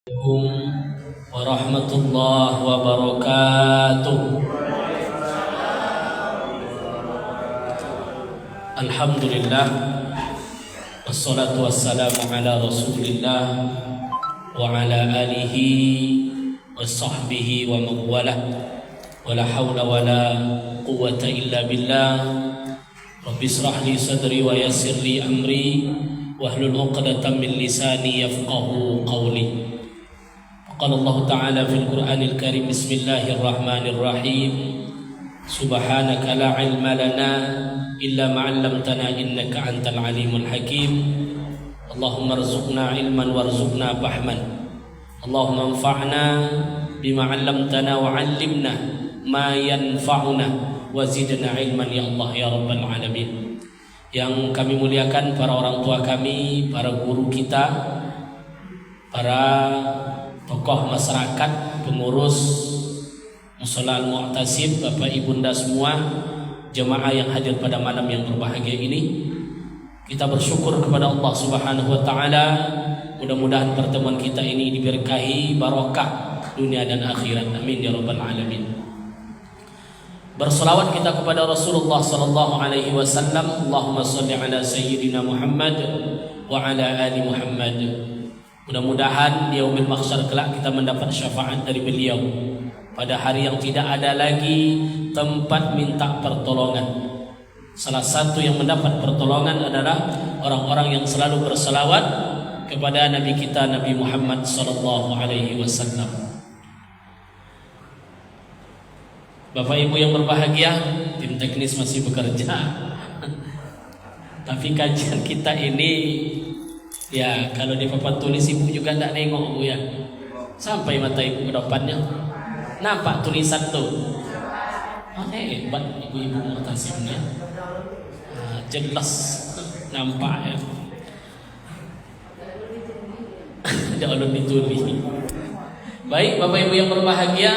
Assalamualaikum warahmatullahi wabarakatuh. Alhamdulillah, wassalatu wassalamu ala rasulillah wa ala alihi wa sahbihi wa mawalah, wa la hawla wa la quwwata illa billah. Rabbi israh li sadri wa yassir li amri wahlul 'uqdatam min lisani yafqahu qawli. Qala Allah Ta'ala fil Qur'anil Karim, Bismillahirrahmanirrahim. Subhanaka la ilma lana illa ma 'allamtana innaka antal alimul hakim. Allahumma arzuqna ilman warzuqna fahman. Allahumma anfa'na bima 'allamtana wa 'allimna ma yanfa'una wa zidna ilman ya Allah ya rabbal alamin. Yang kami muliakan para orang tua kami, para guru kita, para tokoh masyarakat, pengurus Mushola Al-Mu'tasim, Bapak Ibunda semua, jemaah yang hadir pada malam yang berbahagia ini. Kita bersyukur kepada Allah Subhanahu wa taala. Mudah-mudahan pertemuan kita ini diberkahi barokah dunia dan akhirat. Amin ya rabbal alamin. Berselawat kita kepada Rasulullah sallallahu alaihi wasallam. Allahumma shalli ala sayyidina Muhammad wa ala ali Muhammad. Mudah-mudahan di yaumil mahsyar kelak kita mendapat syafaat dari beliau pada hari yang tidak ada lagi tempat minta pertolongan. Salah satu yang mendapat pertolongan adalah orang-orang yang selalu berselawat kepada Nabi kita Nabi Muhammad sallallahu alaihi wasallam. Bapak Ibu yang berbahagia, tim teknis masih bekerja. Tapi kajian kita ini, ya kalau di papan tulis ibu juga tidak nengok bu ya, sampai mata ibu ke depannya nampak tulisan tuh. Hebat ibu-ibu Mu'tasimnya, jelas nampak ya. Ada ulun ditulis. Baik Bapak Ibu yang berbahagia,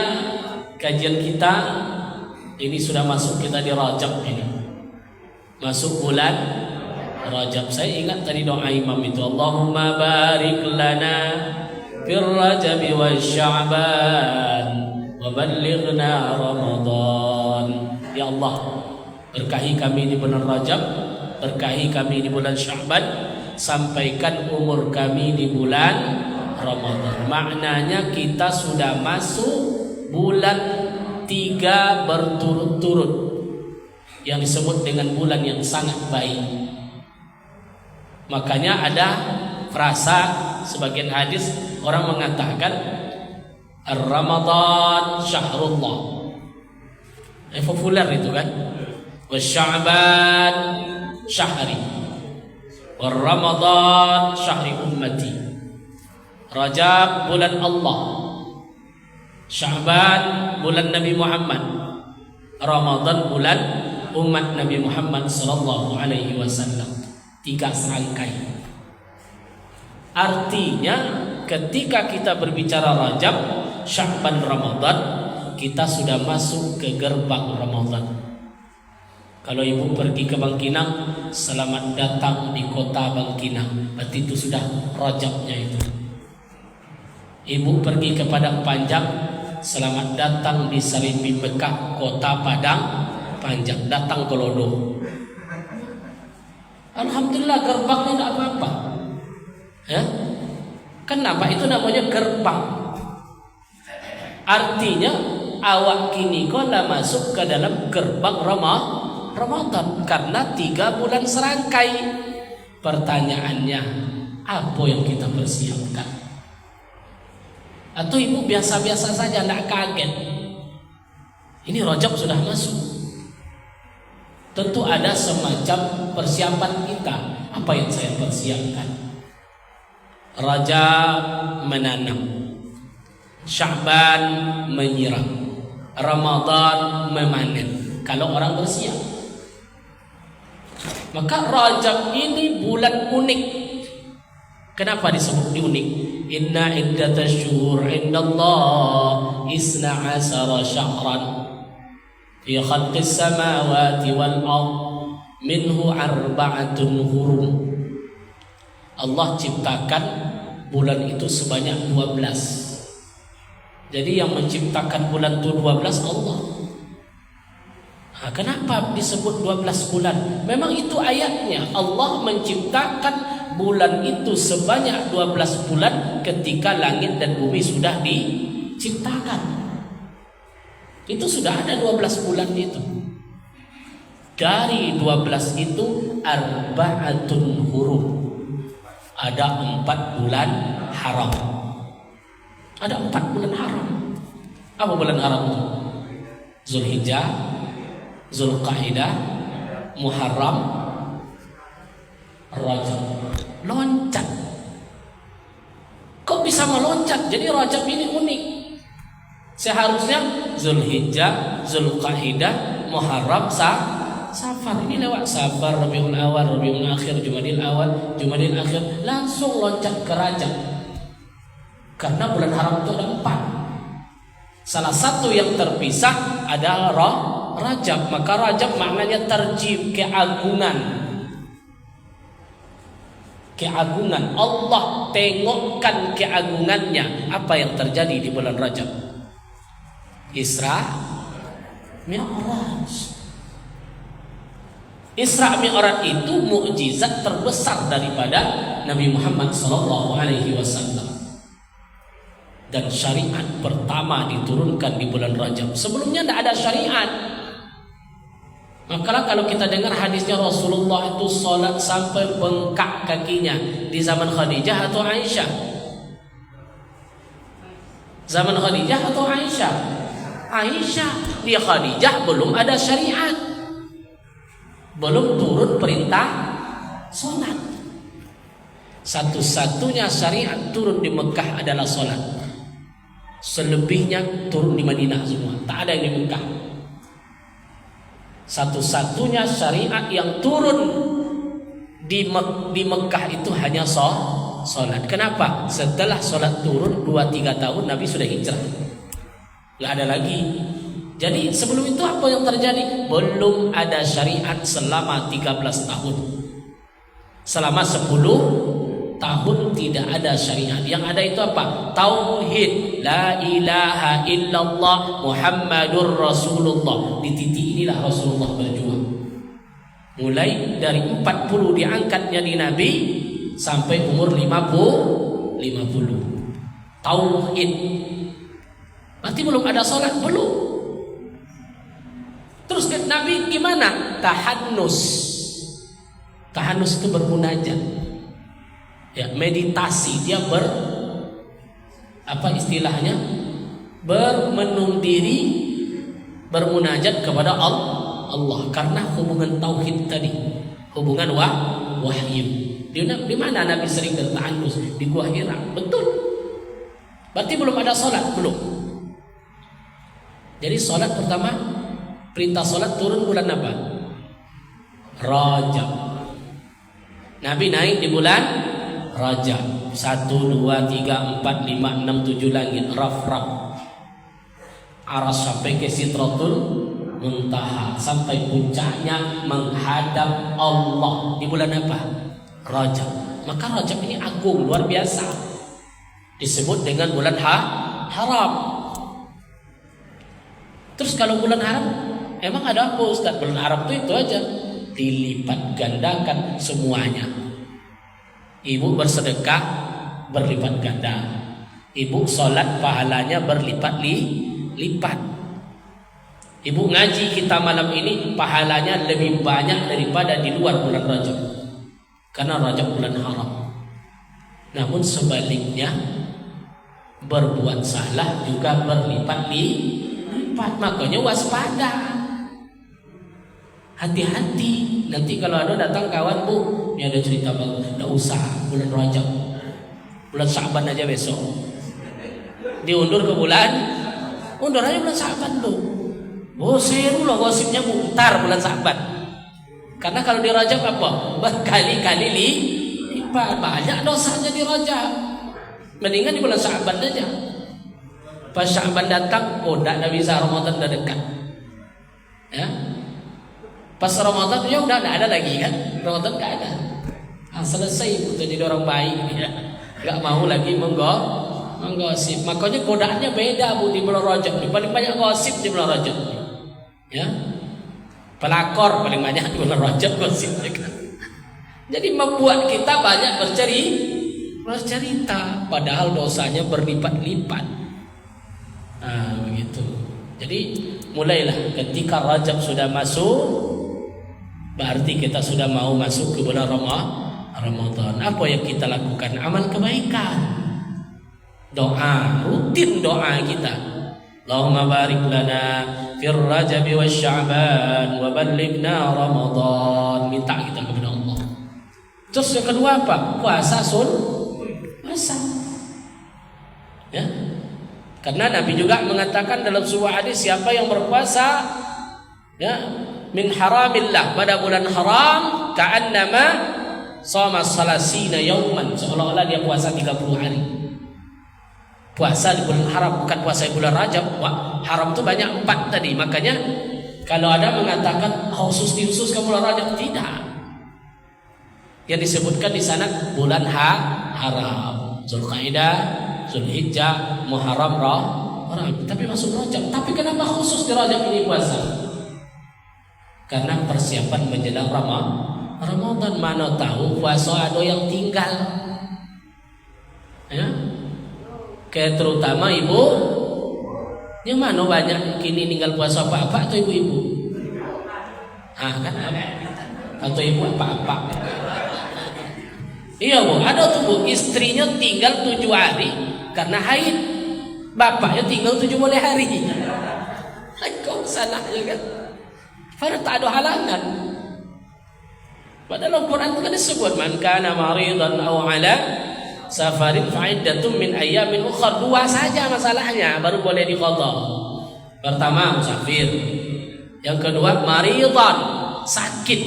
kajian kita ini sudah masuk, kita di Rajab ini, masuk bulan Rajab. Saya ingat tadi doa imam itu, Allahumma barik lana fir Rajab wa Sya'ban wa ballighna Ramadan. Ya Allah, berkahi kami di bulan Rajab, berkahi kami di bulan Sya'ban, sampaikan umur kami di bulan Ramadan. Maknanya kita sudah masuk bulan 3 berturut-turut yang disebut dengan bulan yang sangat baik. Makanya ada frasa sebagian hadis, orang mengatakan Ar-Ramadan syahrullah. Populer itu kan. Wa-Sya'ban syahri. Wa-Ramadan syahri ummati. Rajab bulan Allah, Sya'ban bulan Nabi Muhammad, Ramadan bulan umat Nabi Muhammad sallallahu alaihi wasallam. 3 serangkai. Artinya ketika kita berbicara Rajab, Sya'ban, Ramadan, kita sudah masuk ke gerbang Ramadan. Kalau ibu pergi ke Bangkinang, selamat datang di kota Bangkinang, berarti itu sudah Rajabnya itu. Ibu pergi ke Padang Panjang, selamat datang di Sarimpi Mekah, kota Padang Panjang, datang ke Lodo. Alhamdulillah gerbangnya tidak apa-apa. Ya? Kenapa? Itu namanya gerbang. Artinya awak kini kau dah masuk ke dalam gerbang Ramadan karena 3 bulan serangkai. Pertanyaannya, apa yang kita persiapkan? Atau ibu biasa-biasa saja, tidak kaget? Ini Rajab sudah masuk. Tentu ada semacam persiapan kita. Apa yang saya persiapkan? Rajab menanam, Sya'ban menyiram, Ramadan memanen. Kalau orang bersiap, maka Rajab ini bulan unik. Kenapa disebut unik? Inna iddatash syuhur indallah 12 syahran fi khalqis samawati wal ard minhu arba'atun hurum. Allah ciptakan bulan itu sebanyak 12. Jadi yang menciptakan bulan itu 12 Allah. Nah, kenapa disebut 12 bulan? Memang itu ayatnya. Allah menciptakan bulan itu sebanyak 12 bulan ketika langit dan bumi sudah diciptakan. Itu sudah ada 12 bulan itu. Dari 12 itu arba'atun hurum. Ada 4 bulan haram. Ada 4 bulan haram. Apa bulan haram itu? Zulhijjah, Zulqa'dah, Muharram, Rajab. Loncat. Kok bisa meloncat? Jadi Rajab ini unik. Seharusnya Zulhijjah, Zulqa'dah, Muharram, Safar. Ini lewat Safar, Rabiul Awal, Rabiul Akhir, Jumadil Awal, Jumadil Akhir, langsung loncat ke Rajab. Karena bulan haram itu ada 4. Salah satu yang terpisah adalah Rajab. Maka Rajab maknanya terjib, keagungan. Keagungan. Allah tengokkan keagungannya. Apa yang terjadi di bulan Rajab? Isra Mi'raj. Isra Mi'raj itu mukjizat terbesar daripada Nabi Muhammad SAW. Dan syariat pertama diturunkan di bulan Rajab. Sebelumnya tidak ada syariat. Maka kalau kita dengar hadisnya Rasulullah itu sholat sampai bengkak kakinya di zaman Khadijah atau Aisyah? Zaman Khadijah atau Aisyah? Aisyah. Di Khadijah belum ada syariat, belum turun perintah sholat. Satu-satunya syariat turun di Mekah adalah sholat. Selebihnya turun di Madinah semua. Tak ada yang di Mekah. Satu-satunya syariat yang turun di Mekah itu hanya sholat. Kenapa? Setelah sholat turun 2-3 tahun Nabi sudah hijrah. Gak ada lagi. Jadi sebelum itu apa yang terjadi? Belum ada syariat selama 13 tahun. Selama 10 tahun tidak ada syariat. Yang ada itu apa? Tauhid. La ilaha illallah Muhammadur Rasulullah. Di titik inilah Rasulullah berjuang. Mulai dari 40 diangkatnya di Nabi sampai umur 50. Tauhid. Berarti belum ada sholat? Belum. Terus Nabi gimana? Tahannus. Tahannus itu bermunajat. Ya, meditasi. Dia apa istilahnya? Bermenung diri, bermunajat kepada Allah karena hubungan tauhid tadi, hubungan wahyu. Di mana Nabi sering bertahanus? Di Gua Hira. Betul. Berarti belum ada sholat? Belum. Jadi sholat pertama, perintah sholat turun bulan apa? Rajab. Nabi naik di bulan Rajab. 1, 2, 3, 4, 5, 6, 7 langit. Raf-raf. Aras sampai ke Sidratul Muntaha. Sampai puncaknya menghadap Allah. Di bulan apa? Rajab. Maka Rajab ini agung, luar biasa. Disebut dengan bulan haram. Terus kalau bulan haram, emang ada apa Ustaz? Bulan haram itu aja. Dilipat gandakan semuanya. Ibu bersedekah berlipat ganda. Ibu sholat pahalanya berlipat-lipat. Ibu ngaji kita malam ini pahalanya lebih banyak daripada di luar bulan Rajab. Karena Rajab bulan haram. Namun sebaliknya berbuat salah juga berlipat-lipat. Makanya waspada. Hati-hati. Nanti kalau ada datang kawan, Bu, ini ada cerita bagus. Tidak usah bulan Rajab, bulan Sya'ban aja besok. Diundur ke bulan, undur aja bulan Sya'ban tuh. Oh seru loh gosipnya, Bu. Ntar bulan Sya'ban. Karena kalau di Rajab apa? Berkali-kali lipat. Banyak dosanya di Rajab. Mendingan di bulan Sya'ban aja. Pas Sya'ban datang, oh tidak bisa, Ramadan udah dekat. Ya. Pas Ramadan ya udah tidak ada lagi kan. Ramadan nggak ada. Selesai untuk jadi orang baik ya. nggak mau lagi menggosip. Makanya godaannya beda Bu di bulan Rajab. Paling banyak gosip di bulan Rajab. Ya, pelakor paling banyak di bulan Rajab gosipnya kan. Jadi membuat kita banyak bercerita, padahal dosanya berlipat-lipat. Nah, begitu. Jadi mulailah ketika Rajab sudah masuk, berarti kita sudah mau masuk ke bulan Ramadan. Apa yang kita lakukan? Amal kebaikan, doa, rutin doa kita. Allahumma barik lana fir Rajab wa Sya'ban wa ballighna Ramadan. Minta kita kepada Allah. Terus yang kedua apa? Puasa puasa. Ya. Karena Nabi juga mengatakan dalam sebuah hadis, siapa yang berpuasa ya min haramillah pada bulan haram ka'annama shoma salasina yauman, seolah-olah dia puasa 30 hari. Puasa di bulan haram, bukan puasa di bulan Rajab. Wah, haram itu banyak 4 tadi. Makanya kalau ada mengatakan khusus ke bulan Rajab, tidak. Yang disebutkan di sana bulan haram, Zulqa'dah, Zulhijjah, Muharram, Rajab. Tapi masuk Rajab. Tapi kenapa khusus di Rajab ini puasa? Karena persiapan menjelang Ramadan. Mana tahu puasa ada yang tinggal. Ya. Kayak terutama ibu, yang mana banyak kini tinggal puasa apa-apa atau ibu-ibu? Kan atau ibu apa-apa? Iya Bu, ada tuh Bu, istrinya tinggal 7 hari karena haid, bapaknya tinggal 70 hari. Kok salahnya kan? Padahal tak ada halangan. Padahal Al-Quran itu kan disebut man kana maridan aw ala safarin fa'iddatun min ayyamin ukhra. 2 saja masalahnya baru boleh diqadha. Pertama musafir, yang kedua maridan, sakit.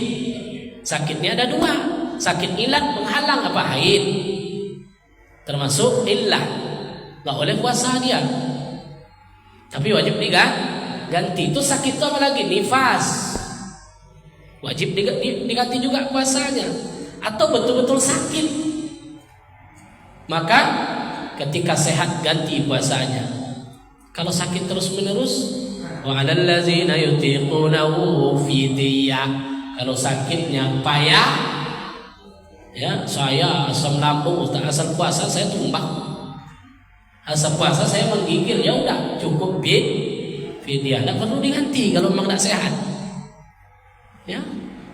Sakitnya ada 2. Sakit ilat menghalang apa? Haid. Termasuk illah. Enggak boleh puasa dia. Tapi wajib diganti. Itu sakit itu apa lagi? Nifas. Wajib diganti juga puasanya. Atau betul-betul sakit, maka ketika sehat ganti puasanya. Kalau sakit terus-menerus, wa 'alal ladzina yutiqunahu fidyah. Kalau sakitnya payah, ya, saya asam lambung, Ustaz, asal puasa saya tumbang. Asal puasa saya menggigil, ya udah cukup fidyah, enggak perlu diganti kalau memang enggak sehat. Ya.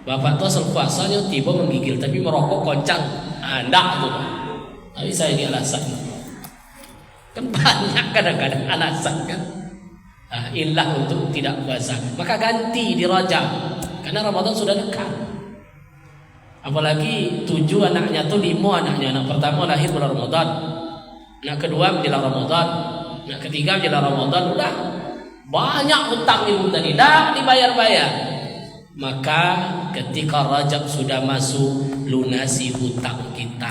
Bapak tuh asal puasanya tiba menggigil tapi merokok koncang. Enggak tuh. Tapi saya ini alasan. Kan banyak kadang-kadang alasan kan. Ilah untuk tidak puasa. Maka ganti di Rajab. Karena Ramadan sudah dekat. Apalagi 7 anaknya tuh 5 anaknya. Anak pertama lahir bulan Ramadan. Anak kedua menjelang Ramadan. Anak ketiga menjelang Ramadan. Udah banyak hutang ibu tadi. Dah dibayar-bayar. Maka ketika Rajab sudah masuk, lunasi hutang kita.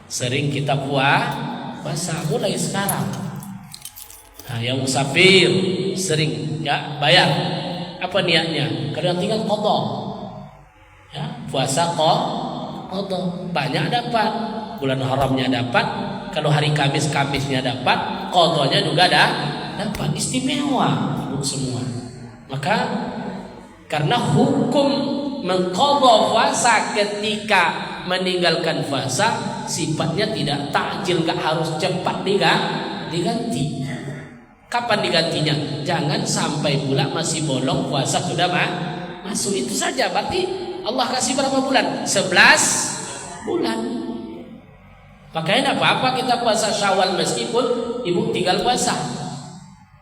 Sering kita puasa mulai sekarang. Nah, yang musafir sering ya bayar. Apa niatnya? Kalau yang tinggal qadha. Ya, puasa qadha. Banyak dapat. Bulan haramnya dapat. Kalau hari Kamis-Kamisnya dapat, qadhanya juga dapat. Istimewa untuk semua. Maka karena hukum mengqadha puasa ketika meninggalkan puasa sifatnya tidak takjil, enggak harus cepat diganti. Kapan digantinya? Jangan sampai pula masih bolong puasa sudah masuk. Itu saja. Berarti Allah kasih berapa bulan? 11 bulan. Makanya tidak apa-apa kita puasa Syawal meskipun ibu tinggal puasa.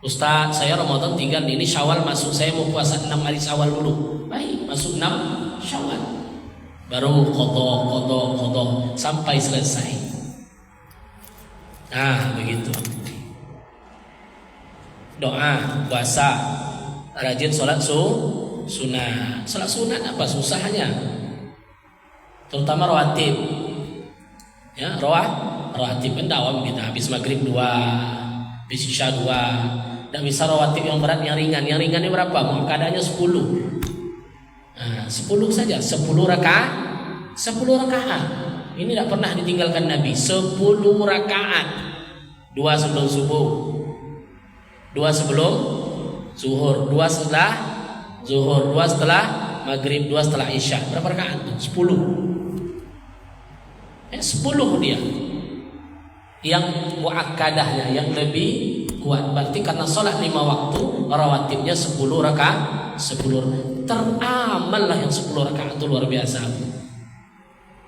Ustaz, saya Ramadan tinggal ini, Syawal masuk, saya mau puasa 6 hari Syawal dulu. Baik, masuk 6 Syawal. Baru qadha sampai selesai. Nah, begitu. Doa, puasa, rajin sholat sunat. Sholat sunat apa susahnya? Terutama rawatib. Ya, rawatib pendawam kita habis maghrib 2, habis isya 2. Tidak bisa rawatib yang berat, yang ringan. Yang ringan ini berapa? Keadaannya 10. Nah, 10 saja, 10 rakaat. Ini tidak pernah ditinggalkan Nabi. 10 rakaat. 2 sebelum subuh, 2 sebelum zuhur, 2 setelah zuhur, 2 setelah maghrib, 2 setelah isya. Berapa rakaat? 10. 10 dia. Yang muakkadahnya, yang lebih kuat. Berarti karena sholat 5 waktu, rawatibnya 10 rakaat. 10 teramal lah yang 10 rakaat itu luar biasa.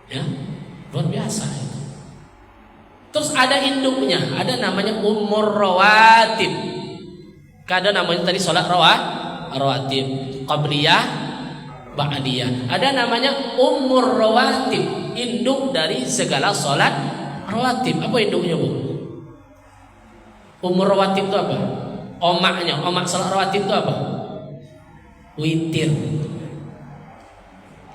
Ya, luar biasa itu. Terus ada induknya, ada namanya umur rawatib. Ada namanya tadi sholat rawatib, qabliyah, ba'diyah. Ada namanya umur rawatib, induk dari segala sholat rawatib. Apa induknya, Bu? Umur rawatib itu apa? Omaknya, omak sholat rawatib itu apa? Witir.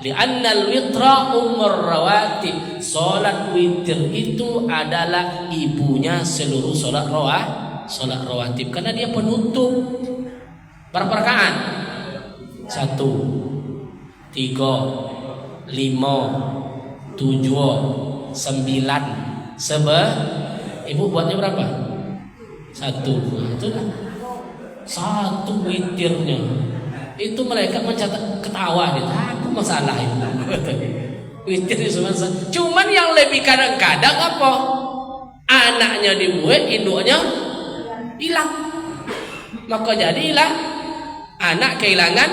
Li'annal witra umur rawatib. Salat witir itu adalah ibunya seluruh salat rawatib karena dia penutup. Berapa rakaat? 1, 3, 5, 7, 9, 11. Ibu buatnya berapa? 1. Nah, itu lah 1 witirnya. Itu mereka mencatat ketawa dia. Apa masalah itu? Witir itu cuman yang lebih kadang-kadang apa? Anaknya dibuat, induknya hilang. Maka jadi hilang. Anak kehilangan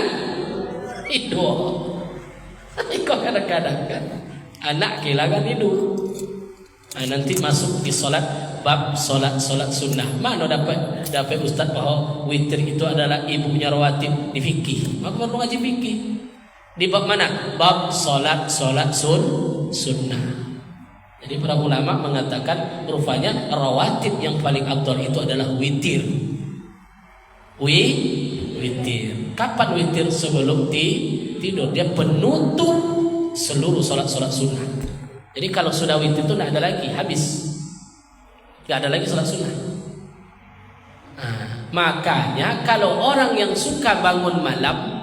induk. Itu kadang-kadang kan. Anak kehilangan induk. Nah, nanti masuk di bab solat sunnah. Mana dapat ustaz bahwa witir itu adalah ibunya rawatib di fikih. Maka perlu ngaji fikih. Di bab mana? Bab solat sunnah. Jadi para ulama mengatakan rupanya rawatib yang paling afdal itu adalah witir. Witir. Kapan witir? Sebelum tidur. Dia penutup seluruh solat sunnah. Jadi kalau sudah witir itu tidak ada lagi, habis. Tidak ada lagi salat sunnah. Nah, makanya kalau orang yang suka bangun malam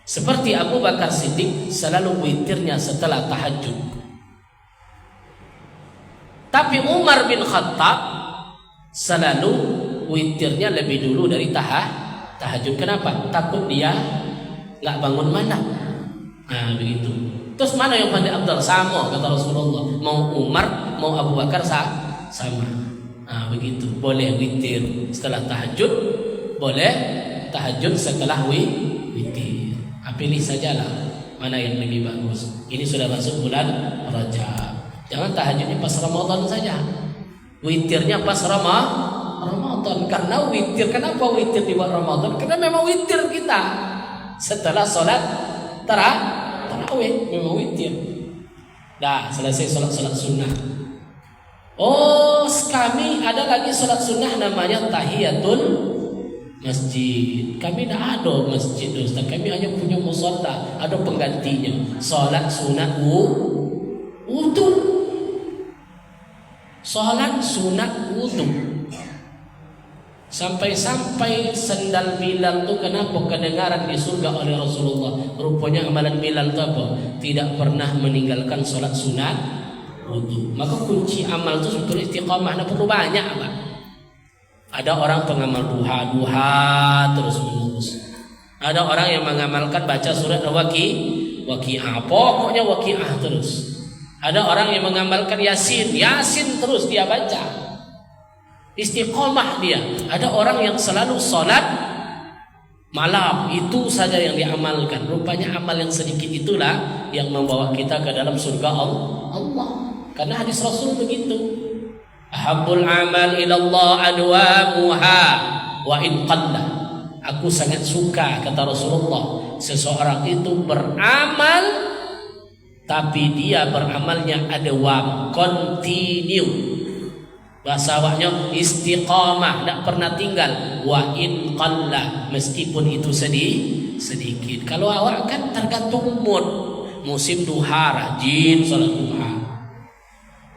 seperti Abu Bakar Siddiq, selalu witirnya setelah tahajud. Tapi Umar bin Khattab selalu witirnya lebih dulu dari tahajud. Kenapa? Takut dia nggak bangun malam. Nah, begitu. Terus mana yang paling afdal? Sama kata Rasulullah. Mau Umar, mau Abu Bakar sama. Nah, begitu. Boleh witir setelah tahajud, boleh tahajud setelah witir. Pilih sajalah mana yang lebih bagus. Ini sudah masuk bulan Rajab. Jangan tahajudnya pas Ramadan saja. Witirnya pas Ramadan. Karena witir, kenapa witir di bulan Ramadan? Karena memang witir kita setelah sholat tarawih memang witir. Dah selesai sholat sunnah. Oh, kami ada lagi sholat sunnah namanya tahiyatul masjid. Kami tidak ada masjid, Ustaz. Kami hanya punya musalla, ada penggantinya. Sholat sunat wudu. Sholat sunat wudu. Sampai-sampai sendal Bilal itu kenapa kedengaran di surga oleh Rasulullah? Rupanya amalan Bilal itu apa? Tidak pernah meninggalkan sholat sunat wudu. Maka kunci amal itu sebetulnya istiqamah. Tidak perlu banyak, Pak. Ada orang pengamal duha terus menerus. Ada orang yang mengamalkan baca surat waqi'ah. Pokoknya waqi'ah terus. Ada orang yang mengamalkan yasin terus dia baca. Istiqomah dia. Ada orang yang selalu sholat malam, itu saja yang diamalkan. Rupanya amal yang sedikit itulah yang membawa kita ke dalam surga Allah. Karena hadis Rasul begitu. Ahabbul amal ilallah adwamuha wa in qalla. Aku sangat suka, kata Rasulullah, seseorang itu beramal tapi dia beramalnya adwam, continue. Bahasa awaknya istiqamah, tak pernah tinggal. Wa in qalla, meskipun itu sedikit. Kalau awak kan tergantung mood. Musim duha rajin salat duha.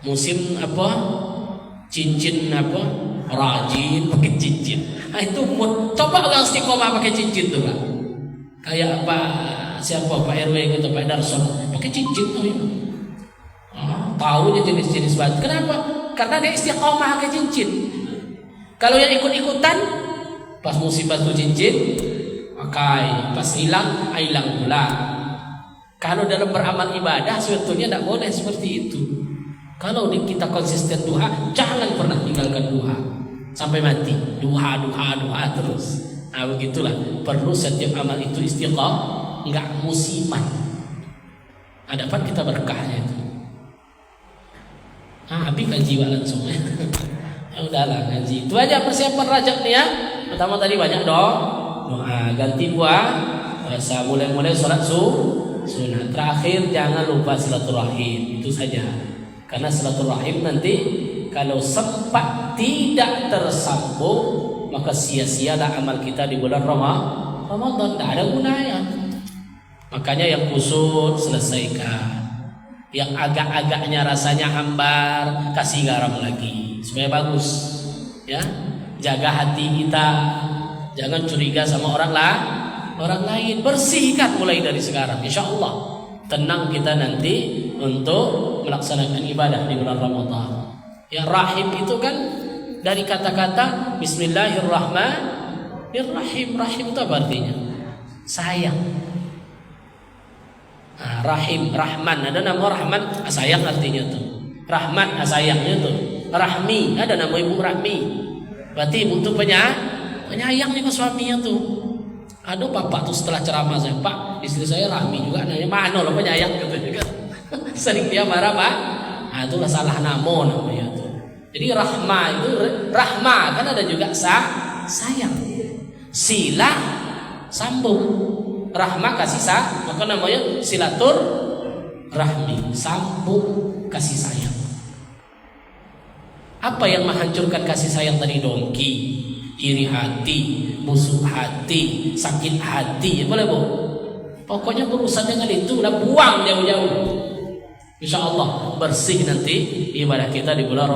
Musim apa? Cincin apa? Rajin pakai cincin. Nah, itu mood. Coba orang istiqamah pakai cincin tuh, Pak. Kayak apa? Siapa Pak RW gitu, Pak Darson pakai cincin tuh. tahu dia jenis-jenis batu. Kenapa? Karena dia istiqomah ke cincin. Kalau yang ikut-ikutan, pas musibah tuh cincin, pakai, pas hilang pula. Kalau dalam beramal ibadah sebetulnya tidak boleh seperti itu. Kalau kita konsisten duha, jangan pernah tinggalkan duha sampai mati. Duha terus. Nah begitulah. Perlu setiap amal itu istiqomah, enggak musiman. Dapat kita berkahnya itu. Habis ngaji langsung ya. Ya udahlah ngaji. Itu aja persiapan Rajab nih ya. Pertama tadi banyak doa, ganti puasa, mulai sholat sunnah. Terakhir jangan lupa silaturahim. Itu saja. Karena silaturahim nanti kalau sempat tidak tersambung, maka sia-sialah amal kita di bulan Ramadan. Tidak ada gunanya. Makanya yang kusut selesaikan. Yang agak-agaknya rasanya hambar, kasih garam lagi supaya bagus. Ya, jaga hati kita, jangan curiga sama orang lain. Bersihkan mulai dari sekarang. Insya Allah tenang kita nanti untuk melaksanakan ibadah di bulan Ramadan. Yang rahim itu kan dari kata-kata Bismillahirrahmanirrahim. Rahim itu apa artinya? Sayang. Rahim, Rahman, ada nama Rahman, sayang artinya tuh. Rahman, sayangnya tuh. Rahmi, ada nama ibu Rahmi. Berarti ibu tuh penyayang nih ke suaminya tuh. Aduh bapak tuh setelah ceramah saya, Pak, istri saya Rahmi juga nanya, mana lo penyayang gitu kan. Sering dia marah Pak. Itulah salah namanya tuh. Jadi Rahma itu Rahma kan ada juga sayang. Sila sambung. Rahma kasih sayang, maka namanya silatur rahmi, sambung kasih sayang. Apa yang menghancurkan kasih sayang tadi? Dongki, iri hati, musuh hati, sakit hati. Boleh bu? Pokoknya berurusan dengan itu udah buang jauh-jauh. Insya Allah bersih nanti ibadah kita di bulan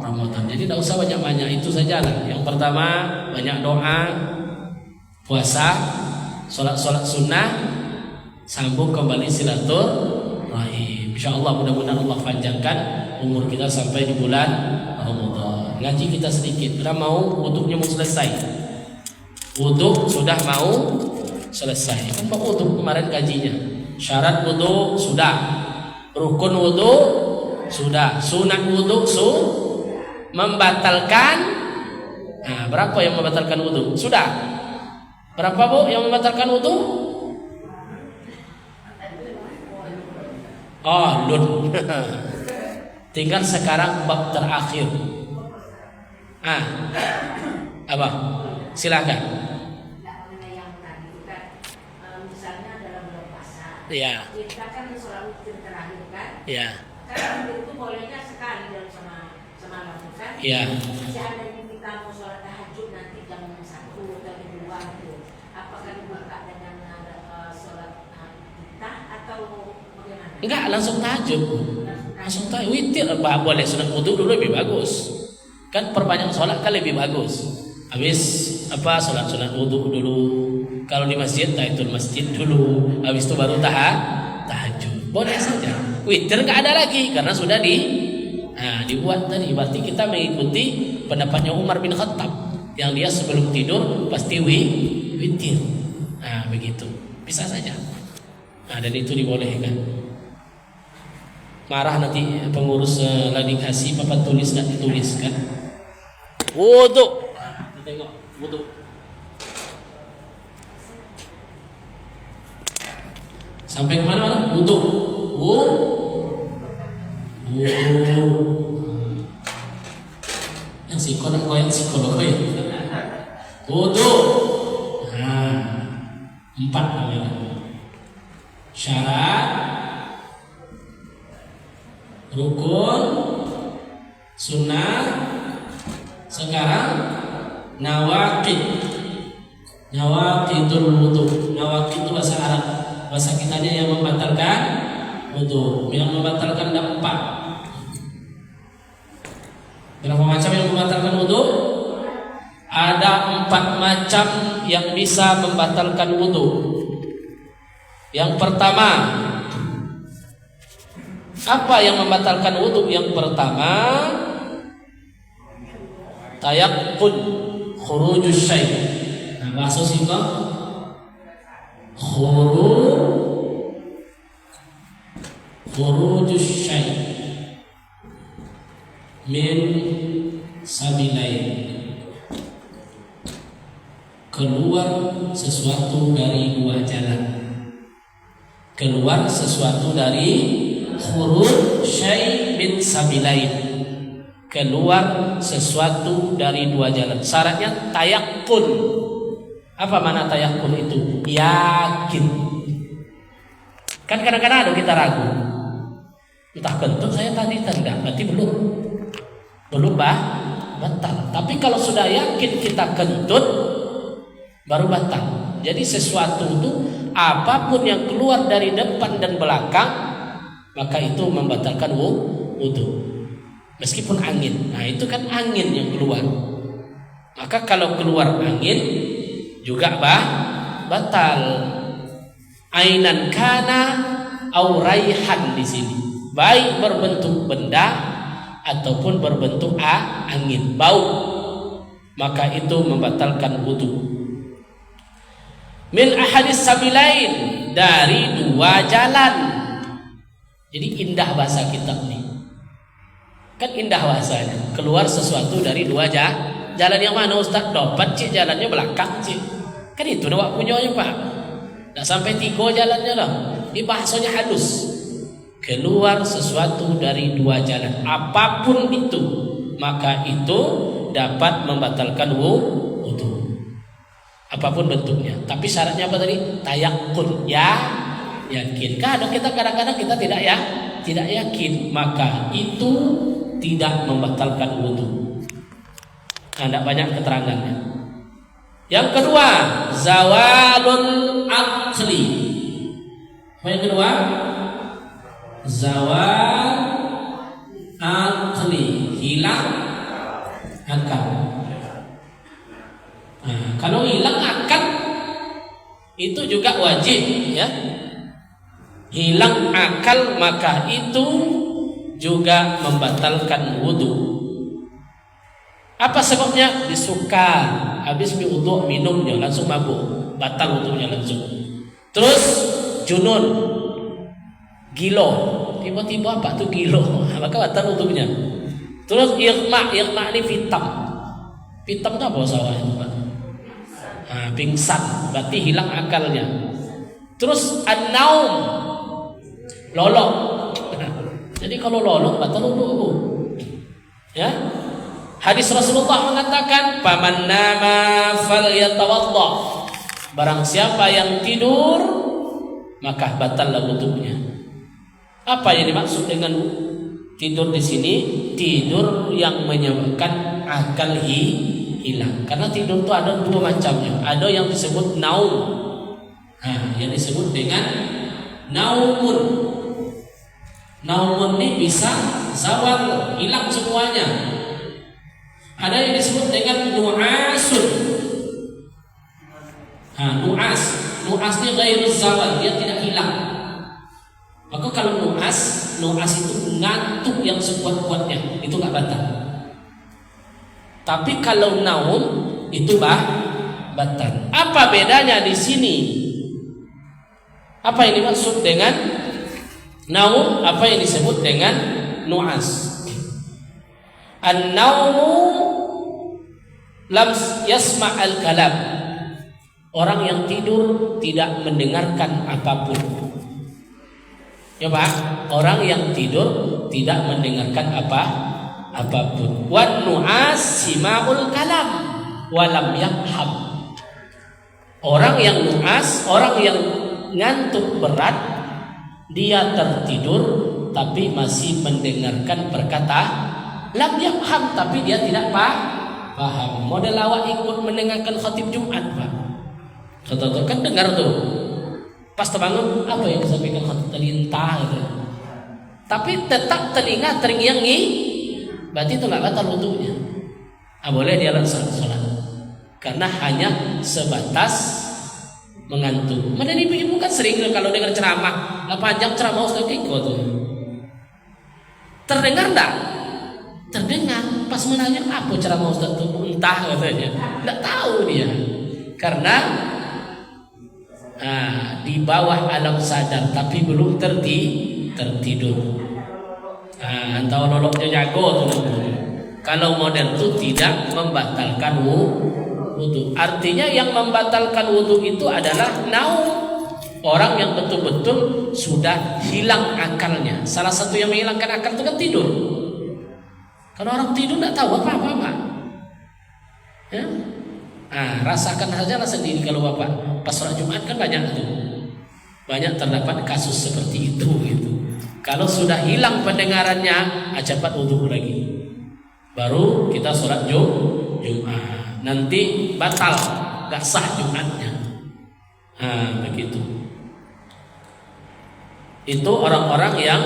Ramadan. Jadi tidak usah banyak-banyak, itu saja lah. Yang pertama banyak doa, puasa, sholat sunnah, sambung kembali silaturahim. Insyaallah mudah-mudahan Allah panjangkan umur kita sampai di bulan Ramadan. Ngaji kita sedikit, karena wuduknya mau selesai. Wuduk sudah mau selesai. Kan Pak wuduk kemarin gajinya. Syarat wuduk sudah, rukun wuduk sudah, sunat wuduk membatalkan. Nah, berapa yang membatalkan wuduk? Sudah. Berapa bu yang membatalkan wudu? Lun. Tinggal sekarang bab terakhir. Apa? Silakan. Misalnya dalam bulan puasa. Iya. Kita kan sholat witir terakhir kan? Iya. Kan itu bolehnya sekali dalam semalam kan? Iya. Masih ada yang kita mau sholat tahajud nanti jam 1 atau 2 itu. Apakah dibuka dengan sholat kita atau bagaimana? Enggak, langsung tahajud. Langsung tahajud. Witir boleh, sunat wudu dulu lebih bagus. Kan perbanyak sholat kan lebih bagus. Habis sholat sunat wudu dulu. Kalau di masjid tahiyatul masjid dulu. Habis itu baru tahajud. Boleh saja. Witir enggak ada lagi karena sudah dibuat tadi. Berarti kita mengikuti pendapatnya Umar bin Khattab yang dia sebelum tidur pasti witir. Begitu. Bisa saja. Dan itu dibolehkan. Marah nanti pengurus lagi kasih papan tulis nggak dituliskan. Wudu. Tengok wudu. Sampai kemana? Wudu. Yang psikolog koyak psikolog ya. Wudu. 4 namanya. Syarat, rukun, sunnah, sekarang nawaqidul wudu. Nawaqid itu bahasa Arab, bahasa kitanya yang membatalkan wudu. Yang membatalkan ada 4. Berapa macam yang membatalkan wudu? Ada 4 macam yang bisa membatalkan wudu. Yang pertama, Apa yang membatalkan wudu? Yang pertama, tayaqqun khurujus syai'. Nah, bahasa singkat khurujus syai' min sabilain. Keluar sesuatu dari dua jalan. Keluar sesuatu dari khuruj syai' min sabilain. Keluar sesuatu dari dua jalan. Syaratnya tayaqqun. Apa makna tayaqqun itu? Yakin. Kan kadang-kadang ada kita ragu. Entah kentut saya tadi tidak, berarti belum batal. Tapi kalau sudah yakin kita kentut, baru batal. Jadi sesuatu itu apapun yang keluar dari depan dan belakang, maka itu membatalkan wudu. Meskipun angin. Nah, itu kan angin yang keluar. Maka kalau keluar angin juga batal. Ainan kana au raihan di sini. Baik berbentuk benda ataupun berbentuk angin, bau, maka itu membatalkan wudu. Min ahadis sabilain, dari dua jalan. Jadi indah bahasa kitab nih. Kan indah bahasanya. Keluar sesuatu dari dua jalan. Yang mana Ustaz? Dapat cik jalannya belakang cik. Kan itu dah punya Pak. Tak sampai 3 jalannya lah. Ini bahasanya halus. Keluar sesuatu dari dua jalan. Apapun itu, maka itu dapat membatalkan wudu. Apapun bentuknya. Tapi syaratnya apa tadi? Tayaqqun, yakin. Kadang-kadang kita tidak yakin, maka itu tidak membatalkan wudu. Ada banyak keterangannya. Yang kedua, zawalul aqli. Yang kedua, zawal aqli, hilang akal. Nah, kalau hilang akal itu juga wajib, ya. Hilang akal maka itu juga membatalkan wudu. Apa sebabnya? Disukar, habis wudu minum dia langsung mabuk, batal wudunya langsung. Terus junun, gilo, tiba-tiba apa tuh gilo, maka batal wudunya. Terus irma ini hitam itu apa sawahnya Pak? Nah, pingsan, berarti hilang akalnya. Terus an-naum, lolok. Jadi kalau lolok batal wudu. Ya. Hadis Rasulullah mengatakan, "Faman nama falyatawadda." Barang siapa yang tidur, maka batal wudunya. Apa yang dimaksud dengan tidur di sini? Tidur yang menyebabkan akal hilang. Karena tidur itu ada 2 macamnya. Ada yang disebut naum. Nah, yang disebut dengan naumun. Naumun ini bisa zawal, hilang semuanya. Ada yang disebut dengan nu'asun. Nu'as ini ghairu zawal, dia tidak hilang. Maka kalau nu'as itu ngantuk yang sekuat-kuatnya, itu nggak batal. Tapi kalau naum itu batal. Apa bedanya di sini? Apa yang dimaksud dengan naum? Apa yang disebut dengan nu'as? An-naumu lam yasma' al-kalam. Orang yang tidur tidak mendengarkan apapun. Ya Pak, orang yang tidur tidak mendengarkan apapun. Wan nu'as sima'ul kalam walam yakhab. Orang yang nu'as, orang yang ngantuk berat, dia tertidur tapi masih mendengarkan perkataan. Lam yakhab, tapi dia tidak paham. Model awak ikut mendengarkan khatib Jumat Pak. Kata-kata kan dengar tuh. Pas terbangun, apa yang disampaikan khatib tadi entah gitu. Tapi tetap telinga terngiang-ngi, berarti itu nggak batal wudunya. Boleh dia langsung sholat. Karena hanya sebatas mengantuk. Mana ibu-ibu kan sering kalau dengar ceramah, 8 jam ceramah Ustaz ikut tuh. Terdengar enggak? Terdengar. Pas menanya apa ceramah Ustaz itu? Entah katanya. Enggak tahu dia. Karena di bawah alam sadar tapi belum tertidur. Antara noloknya jago tuh. Kalau model itu tidak membatalkan wudu. Artinya yang membatalkan wudu itu adalah naum. Orang yang betul-betul sudah hilang akalnya. Salah satu yang menghilangkan akal itu kan tidur. Kalau orang tidur tidak tahu apa-apa. Ya? Rasakan sajalah sendiri kalau Bapak pas sholat Jumat kan banyak tuh. Banyak terdapat kasus seperti itu gitu. Kalau sudah hilang pendengarannya, cepat wudu lagi. Baru kita sholat Jumat. Nanti batal, gak sah Jumatnya. Begitu. Itu orang-orang yang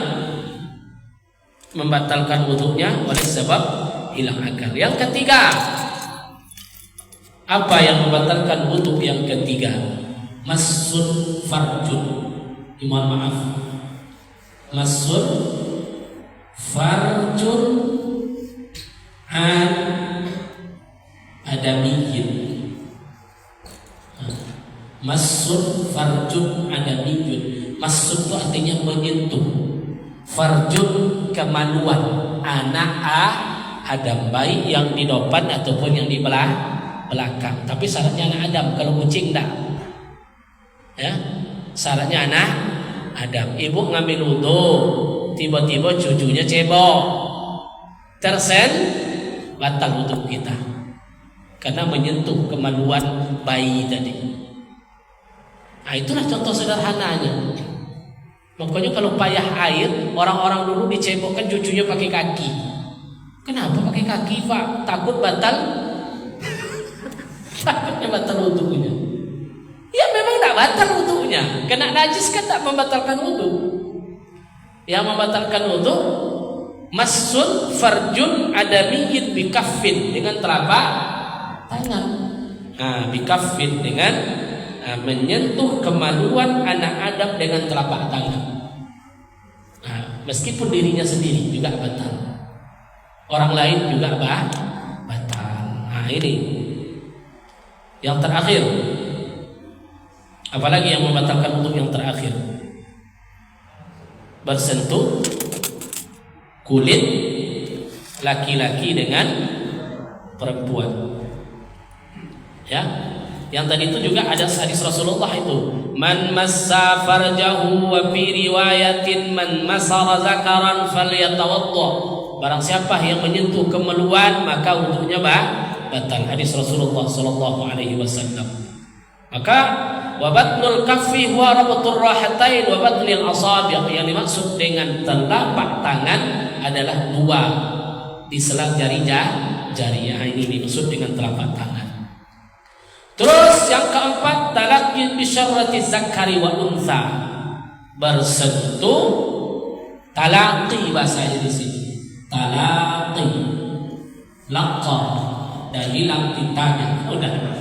membatalkan wudunya oleh sebab hilang akal. Yang ketiga, apa yang membatalkan wudu yang ketiga? Massul farjun. Mohon maaf. Massul farjun adamiyyin. Massul farjun adamiyyun. Masuk itu artinya menyentuh. Farjun kemaluan anak Adam, baik yang di depan ataupun yang di belakang. Tapi syaratnya anak Adam. Kalau kucing enggak. Ya, syaratnya anak Adam. Ibu ngambil wudu, tiba-tiba cucunya cebok, tersen, batal wudu kita. Karena menyentuh kemaluan bayi tadi. Itulah contoh sederhananya. Makanya kalau payah air, orang-orang dulu dicebokkan cucunya pakai kaki. Kenapa pakai kaki, Pak? Takut batal? Takutnya batal wudunya. Ya memang tidak batal wudunya. Kena najis kan tak membatalkan wudu. Yang membatalkan wudu massul farjun adamiyyin bikaffin, dengan telapak tangan. Bikaffin dengan menyentuh kemaluan anak Adam dengan telapak tangan. Meskipun dirinya sendiri juga batal, orang lain juga batal. Ini yang terakhir. Apalagi yang membatalkan untuk yang terakhir? Bersentuh kulit laki-laki dengan perempuan. Ya. Yang tadi itu juga ada hadis Rasulullah itu, man massa farjahu wa fi riwayatin man masara zakaran falyatawadda. Barang siapa yang menyentuh kemaluan maka wudunya batal. Hadis Rasulullah sallallahu alaihi wasallam. Maka wa batnul kaffi huwa rabtul rahatain wa batnul asabi'. Yang dimaksud dengan telapak tangan adalah dua di sela jari. Ini dimaksud dengan telapak tangan. Terus yang keempat, talaqi bi syarrati zakari wa untha. Bersentuh, talaqi bahasanya di sini. Talaqi, laqa, dan hilang tintanya. Udah.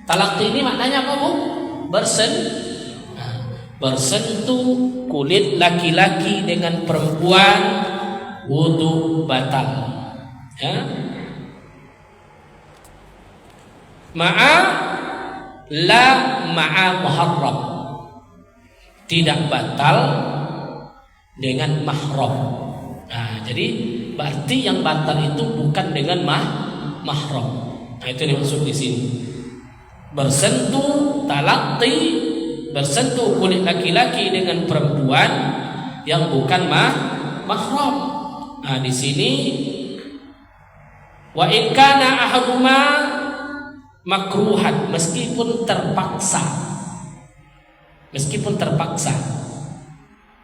Talaqi ini maknanya apa, Bu? Bersentuh kulit laki-laki dengan perempuan, wudu batal. Ya. Ma'a muharram, tidak batal dengan mahram. Jadi berarti yang batal itu bukan dengan mahram. Itu dimaksud di sini. Bersentuh talaqi, bersentuh kulit laki-laki dengan perempuan yang bukan mahram. Di sini wa in kana ahaduma makruhan, meskipun terpaksa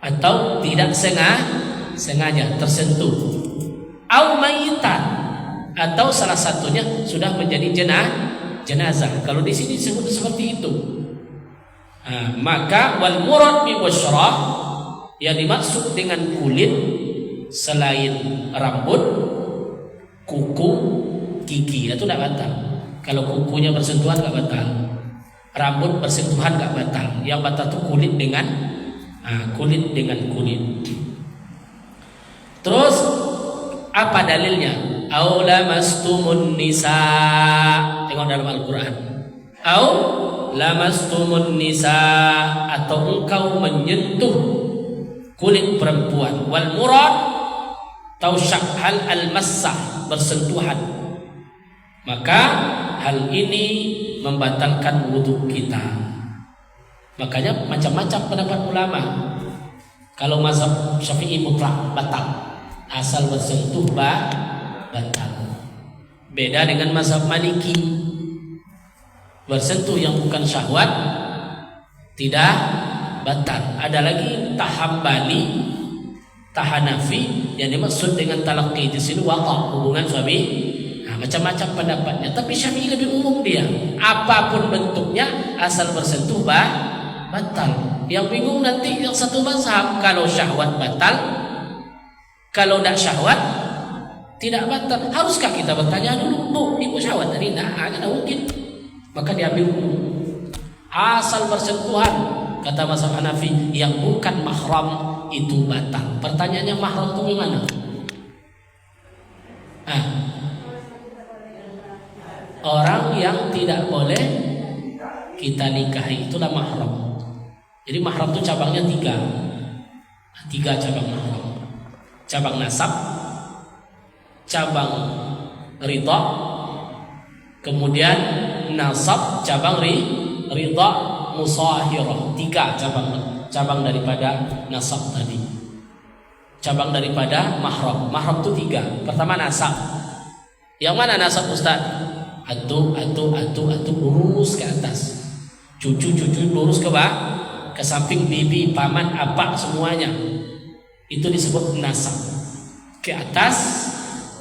atau tidak sengaja tersentuh, au mayitan, atau salah satunya sudah menjadi jenazah. Kalau di sini disebut seperti itu, maka wal murad bi busyrah, yang dimaksud dengan kulit selain rambut, kuku, gigi, itu tidak batal. Kalau kukunya bersentuhan gak batal, rambut bersentuhan gak batal. Yang batal itu kulit dengan kulit. Terus Apa dalilnya? Au lamastumun nisa. Tengok dalam Al-Quran. Au lamastumun nisa, atau engkau menyentuh kulit perempuan. Wal murad tausyah hal al-massah, bersentuhan. Maka hal ini membatalkan wudhu kita. Makanya macam-macam pendapat ulama. Kalau mazhab Syafi'i mutlak batal, asal bersentuh batal. Beda dengan mazhab Maliki, bersentuh yang bukan syahwat tidak batal. Ada lagi Hambali, Hanafi, yang dimaksud dengan talaqi di sini waqa, hubungan suami. Nah, macam-macam pendapatnya, tapi Syafi'i lebih umum dia. Apapun bentuknya asal bersentuh batal. Yang bingung nanti yang satu mazhab, kalau syahwat batal, kalau tidak syahwat tidak batal. Haruskah kita bertanya dulu, Bu, ibu syahwat tadi? Nah, tidak mungkin. Maka diambil asal bersentuhan, kata mazhab Hanafi, yang bukan mahram itu batal. Pertanyaannya, mahram itu gimana? Orang yang tidak boleh kita nikahi, itulah mahram. Jadi mahram itu cabangnya tiga cabang mahram. Cabang nasab, cabang ridha, kemudian nasab, cabang ridha musahirah. Tiga cabang daripada nasab tadi. Cabang daripada mahram. Mahram itu tiga. Pertama nasab. Yang mana nasab, Ustaz? Atu lurus ke atas. Cucu lurus ke bawah, ke samping bibi, paman, apa semuanya. Itu disebut nasab. Ke atas,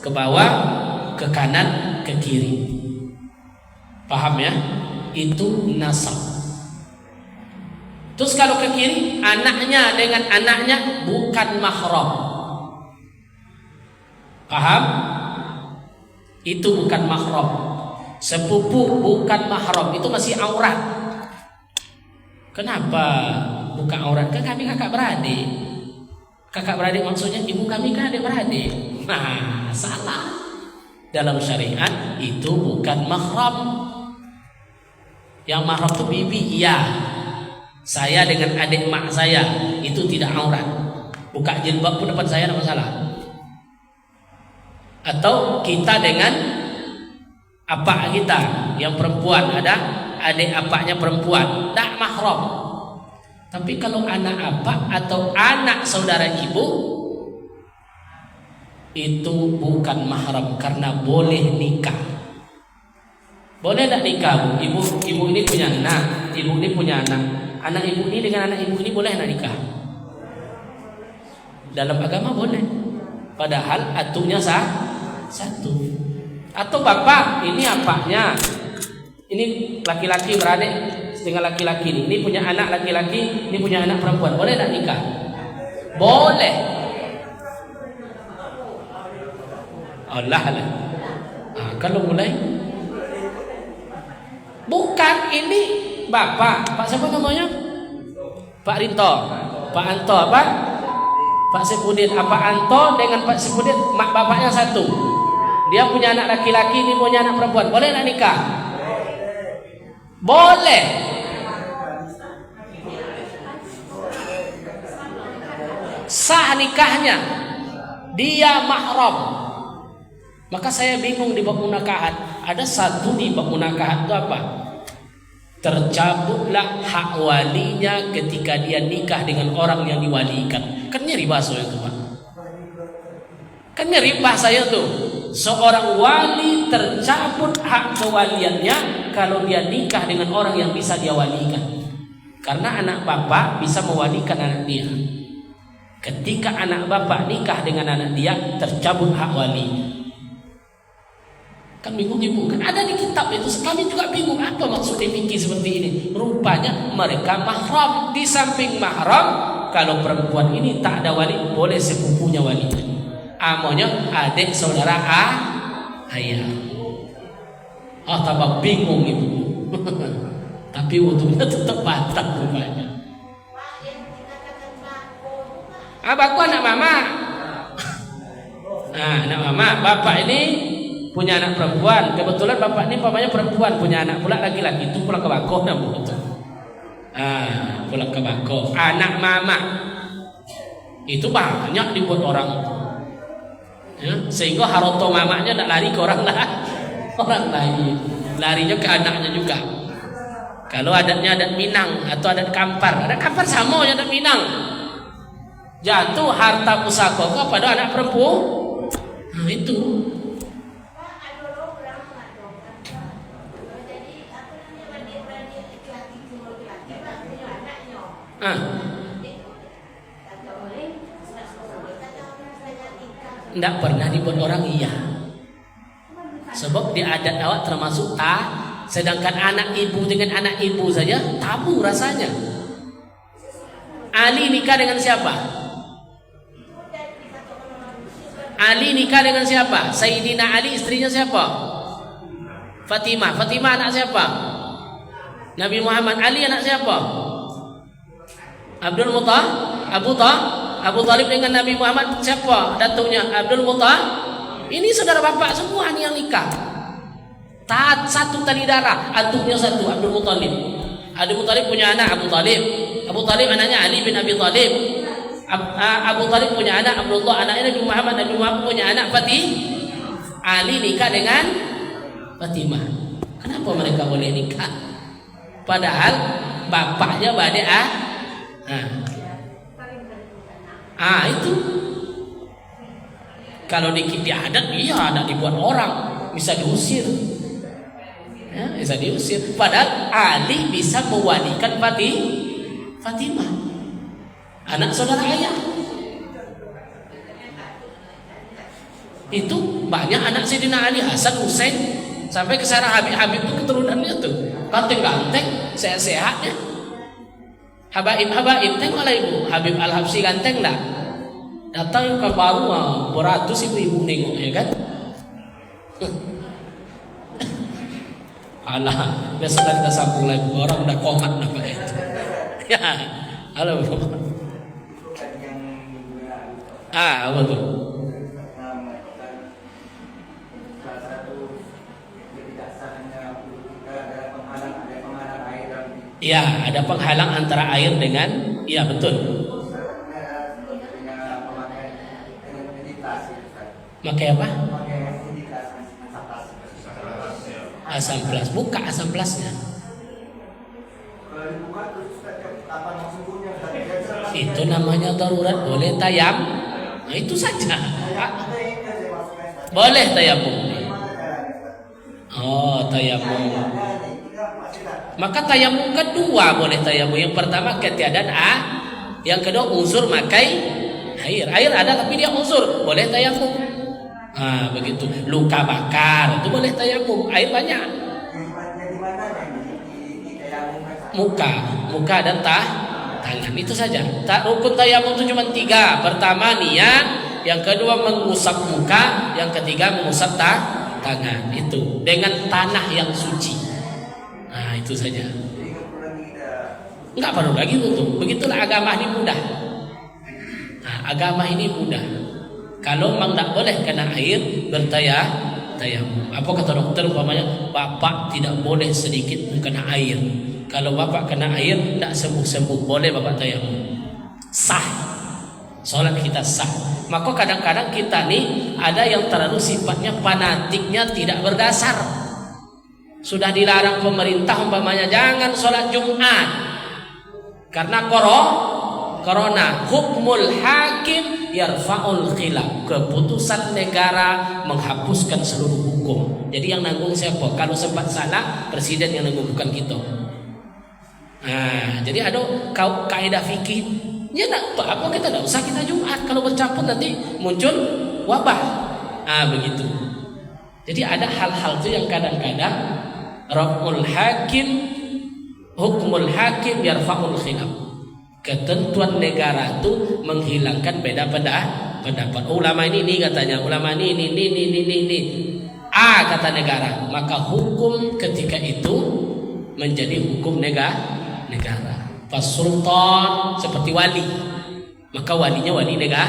ke bawah, ke kanan, ke kiri. Paham ya? Itu nasab. Terus kalau ke kiri, anaknya dengan anaknya bukan mahram. Paham? Itu bukan mahram. Sepupu bukan mahram, itu masih aurat. Kenapa bukan aurat? Kan kami kakak beradik. Kakak beradik maksudnya ibu kami kan adik beradik. Nah, salah. Dalam syariat itu bukan mahram. Yang mahram itu bibi, iya. Saya dengan adik mak saya itu tidak aurat. Buka jilbab pun depan saya, tidak masalah. Atau kita dengan apak kita yang perempuan, ada adik apaknya perempuan, tak mahram. Tapi kalau anak apak atau anak saudara ibu, itu bukan mahram karena boleh nikah. Boleh tak nikah? Ibu ini punya anak, ibu ini punya anak ibu ini dengan anak ibu ini boleh tak nikah? Dalam agama boleh. Padahal atunya satu. Atau bapak, ini apaknya, ini laki-laki beradik dengan laki-laki ini punya anak laki-laki, ini punya anak perempuan, boleh tak nikah? Boleh. Allah. Kalau mulai bukan ini bapak, Pak siapa namanya? Pak Rinto, Pak Anto apa? Pak Sepudin, apa Anto dengan Pak Sepudin, mak bapaknya satu. Dia punya anak laki-laki, ini punya anak perempuan. Boleh nak nikah? Boleh. Sah nikahnya. Dia mahram. Maka saya bingung di bab munakahat. Ada satu di bab munakahat itu apa? Tercabutlah hak walinya ketika dia nikah dengan orang yang diwalikan. Kan nyeri bahasa itu, Pak. Kan nyeri bahasa itu. Seorang wali tercabut hak kewaliannya kalau dia nikah dengan orang yang bisa dia walikan. Karena anak bapak bisa mewalikan anak dia. Ketika anak bapak nikah dengan anak dia, tercabut hak walinya. Kan bingung ibu, kan ada di kitab itu. Kami juga bingung apa maksud fikih seperti ini. Rupanya mereka mahram. Di samping mahram, kalau perempuan ini tak ada wali, boleh sepupunya walinya. Amonya adik saudara ayah. Tambah bingung ibu. Tapi wudhunya tetap batal rupanya. Abahku anak mama. Nah, anak mama, bapak ini punya anak perempuan. Kebetulan bapak ini umpamanya perempuan, punya anak pula laki-laki, itu pulang ke bako namanya itu. Pulang ke bako. Anak mama itu banyak dibuat orang itu. Ya, sehingga haroto mamanya nak lari ke orang lain. Larinya ke anaknya juga. Kalau adatnya adat Minang atau adat Kampar sama aja adat Minang. Jatuh harta pusaka kepada anak perempuan. Nah, itu. Tidak pernah dibuat orang iya. Sebab di adat awak termasuk sedangkan anak ibu dengan anak ibu saja tabu rasanya. Ali nikah dengan siapa? Ali nikah dengan siapa? Sayyidina Ali istrinya siapa? Fatimah. Fatimah anak siapa? Nabi Muhammad. Ali anak siapa? Abdul Muttalib. Abu Talib dengan Nabi Muhammad siapa datuknya? Abdul Muttalib. Ini saudara bapak semua nih yang nikah. Taat satu tali darah, antumnya satu, Abdul Muttalib. Abdul Muttalib punya anak Abu Talib. Abu Talib anaknya Ali bin Abi Talib. Abu Talib punya anak Abdullah, anaknya Nabi Muhammad. Nabi Muhammad punya anak Ali nikah dengan Fatimah. Kenapa mereka boleh nikah? Padahal bapaknya badai itu. Kalau di adat, adat dibuat orang bisa diusir. Ya, bisa diusir. Padahal Ali bisa mewalikan Fatimah, anak saudara ayah. Itu banyak anak Sayyidina Ali, Hasan, Husain, sampai ke sana Habib itu keturunannya tuh ganteng-ganteng, sehat-sehatnya. Habaib tengoklah ibu. Habib Al-Habsyi ganteng tak? Datang ke baru beratus ibu nengok, ya kan? Alah, besok kita sambung lagi. Orang udah komat nampak itu. Ya, halo. Apa tuh? Ya, ada penghalang antara air dengan, iya betul. Makai apa? Asam plus, buka asam plusnya. Itu namanya darurat, boleh tayam. Nah, itu saja. Boleh tayamum. Oh, tayamum. Maka tayamum kedua boleh tayamum. Yang pertama ketiadaan yang kedua unsur makai air. Air ada tapi dia unsur, boleh tayamum. Begitu. Luka bakar itu boleh tayamum. Air banyak. Muka dan tangan itu saja. Rukun tayamum itu cuma 3. Pertama niat, yang kedua mengusap muka, yang ketiga mengusap tangan. Itu dengan tanah yang suci. Itu saja. Enggak perlu lagi untuk. Begitulah agama ini mudah. Agama ini mudah. Kalau memang tak boleh kena air, bertayamum. Apa kata dokter umpamanya? Bapak tidak boleh sedikit pun kena air. Kalau bapak kena air, tak sembuh-sembuh. Boleh bapak tayamum. Sah. Solat kita sah. Maka kadang-kadang kita nih ada yang terlalu sifatnya fanatiknya tidak berdasar. Sudah dilarang pemerintah umpamanya jangan sholat Jumat karena corona. Hukmul hakim yarfa'ul khilaf. Keputusan negara menghapuskan seluruh hukum. Jadi yang nanggung siapa? Kalau sempat salah, presiden yang nanggung, bukan kita. Jadi ada kaidah fikih. Ya nak apa kita tidak usah kita Jumat. Kalau bercampur nanti muncul wabah. Begitu. Jadi ada hal-hal itu yang kadang-kadang Raf'ul hakim, hukmul hakim yarfa'ul khilaf. Ketentuan negara itu menghilangkan beda pendapat. Ulama ini katanya, ulama ini. Kata negara, maka hukum ketika itu menjadi hukum negara. Pas sultan seperti wali, maka walinya wali negara.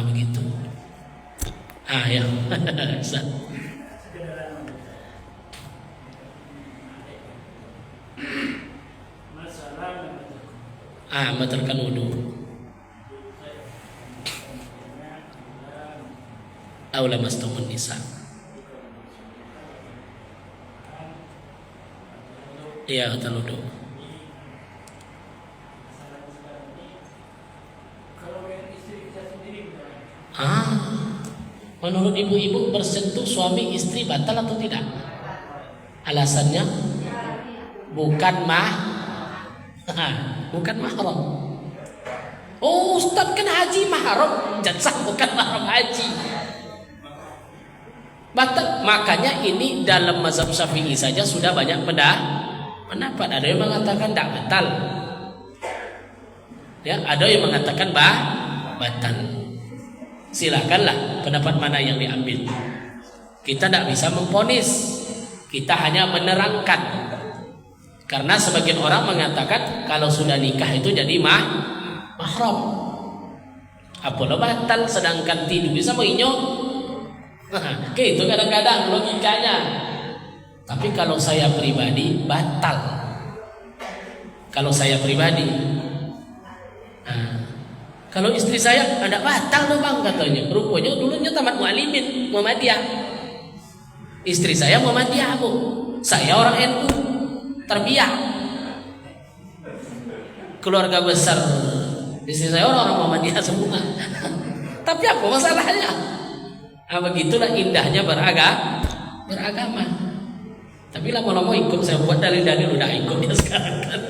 Begitu. Ya. Membatalkan wudu. Aula mastumun nisa. Iya, batal wudu. Menurut ibu-ibu bersentuh suami istri batal atau tidak? Alasannya bukan bukan mahram. Oh, Ustaz kan haji mahram, jasa bukan mahram haji. Batal. Makanya ini dalam mazhab Syafi'i saja sudah banyak pendapat. Ada yang mengatakan tidak batal. Ya, ada yang mengatakan batal. Silakanlah pendapat mana yang diambil. Kita tidak bisa memvonis. Kita hanya menerangkan. Karena sebagian orang mengatakan kalau sudah nikah itu jadi mahram. Apalah batal sedangkan tidur bisa menginyok. Itu kadang-kadang logikanya. Tapi kalau saya pribadi batal. Kalau saya pribadi. Kalau istri saya ada batal loh bang katanya. Rupanya dulunya tamat mu'alimin Muhammadiyah. Istri saya Muhammadiyah bu. Saya orang NU Tarbiyah. Keluarga besar istri saya orang Muhammadiyah semua. Tapi apa masalahnya? Begitulah indahnya beragama. Tapi lama-lama ikut saya buat dalil-dalil udah ikut ya sekarang kan.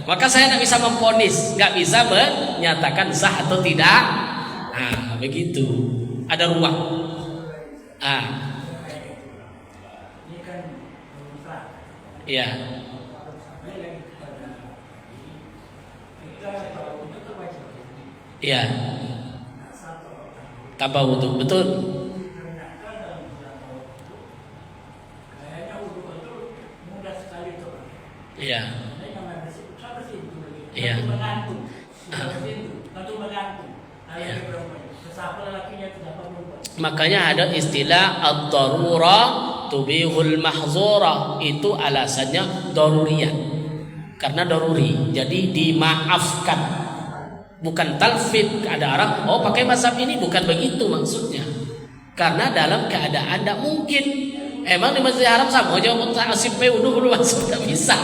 Maka saya tidak bisa memvonis, nggak bisa menyatakan sah atau tidak. Begitu. Ada ruang. Iya. Iya. Tanpa wudu, betul. Iya. Iya. Makanya ada istilah ad-darurah tubihul mahzurah. Itu alasannya daruriyah. Karena daruri, jadi dimaafkan. Bukan talfid. Ada orang, pakai mazhab ini, bukan begitu maksudnya. Karena dalam keadaan tidak mungkin. Emang di Masjidil Haram sama aja asip wudu belum masuk, tidak bisa.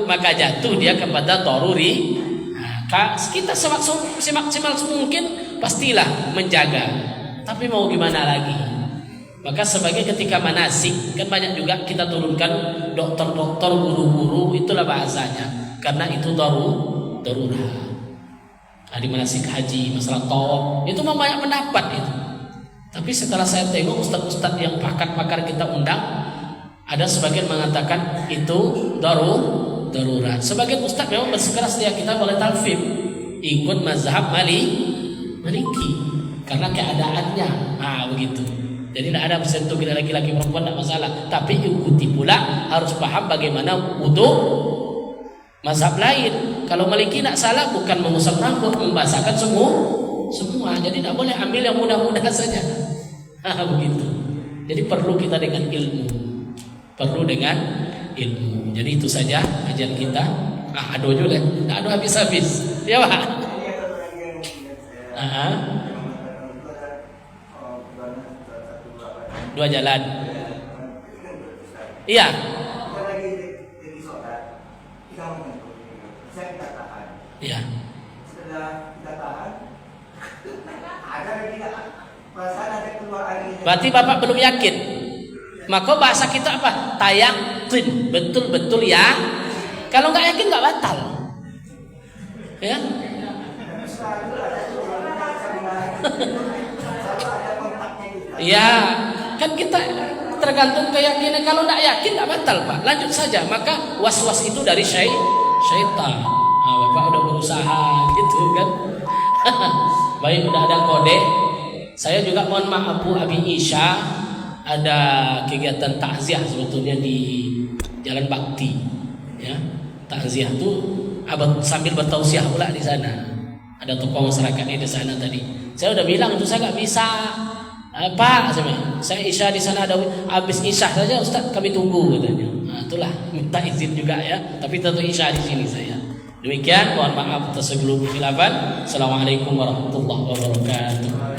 Maka jatuh dia kepada daruri. Kita semaksimal mungkin pastilah menjaga. Tapi mau gimana lagi? Maka sebagai ketika manasik kan banyak juga kita turunkan dokter-dokter, guru-guru, itulah bahasanya. Karena itu darurat. Di manasik haji, masalah tawaf, itu memang banyak pendapat itu. Tapi setelah saya tengok ustaz-ustaz yang pakar-pakar kita undang, ada sebagian mengatakan itu darurat. Sebagian ustaz memang bersikeras dia kita boleh talfid, ikut mazhab Maliki karena keadaannya. Begitu. Jadi tidak ada bersentuh kita laki-laki perempuan tidak masalah. Tapi ikuti pula harus paham bagaimana wudu mazhab lain. Kalau Maliki tidak salah bukan mengusap rambut, membasahkan semua. Jadi tidak boleh ambil yang mudah-mudah saja. Begitu. Jadi perlu kita dengan ilmu. Jadi itu saja kajian kita. Aduh juga, aduh habis-habis. Ya Pak. Dua jalan. Iya. Iya. Berarti Bapak belum yakin. Maka bahasa kita apa? Tayakin, betul-betul ya. Kalau nggak yakin nggak batal. Ya. Ya, kan kita tergantung keyakinan. Kalau nggak yakin nggak batal Pak. Lanjut saja. Maka was-was itu dari syaitan. Bapak udah berusaha gitu kan. Baik, udah ada kode. Saya juga mohon maaf Bu Abi Isya, ada kegiatan takziah sebetulnya di Jalan Bakti. Ya, takziah tuh sambil bertausiah pula di sana. Ada tokoh masyarakat di sana tadi. Saya udah bilang itu saya nggak bisa. Pak, saya isya di sana ada habis isya saja Ustaz kami tunggu katanya. Nah, itulah minta izin juga ya. Tapi tentu isya di sini saya. Demikian, mohon maaf atas sebelum khilafan. Assalamualaikum warahmatullahi wabarakatuh.